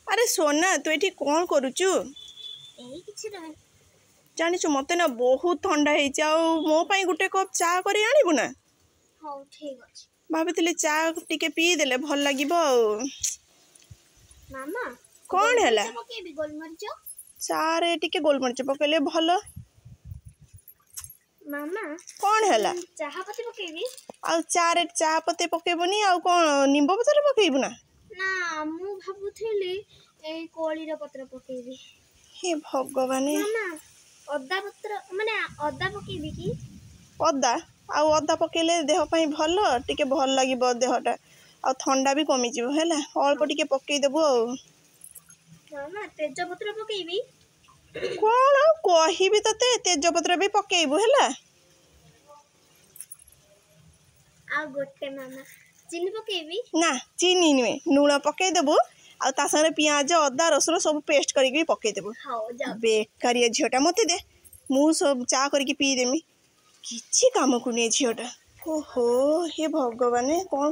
अरे सोना तू ये कौन करुचु जानिचु मते ना बहुत ठंडा मो पाई गुटे कप चा करी आनिबु ना हाँ ठीक अच्छे भाभी चा टिके पी देले भल लागिबो मामा कौन हैला गोलमरिच चा रे टिके गोलमरिच पकेले भल मामा कौन हैला चाहा पत्ती पकेबी आ चा रे चा पत्ते पकेबनी आ कौन निंबो पत्र पकेबु ना ना मु भाबुथेली ए कोळीर पत्र पकेबी हे भगवान मामा अदा पत्र माने अदा पकेबी की अदा अदा पकेले देह पाई भल टिके भल लागिबो देहटा आ ठंडा भी कमी जीवो हैला अल्प टिके पकेई देबो मामा तेजपत्र पकेबी कौन कहिबी तते तेजपत्र भी पकेइबु हैला आ गोटे मामा चीनी पकेबी ना चीनी नुए लूण पकई देबु आ ता संगे पियाज अदा रसुन सब पेस्ट करके पकई देबु हां जा बेकारिया झियोटा मते दे मु सब चा करके पी देमी किछि काम को नै झियोटा ओहो हे भगवान कौन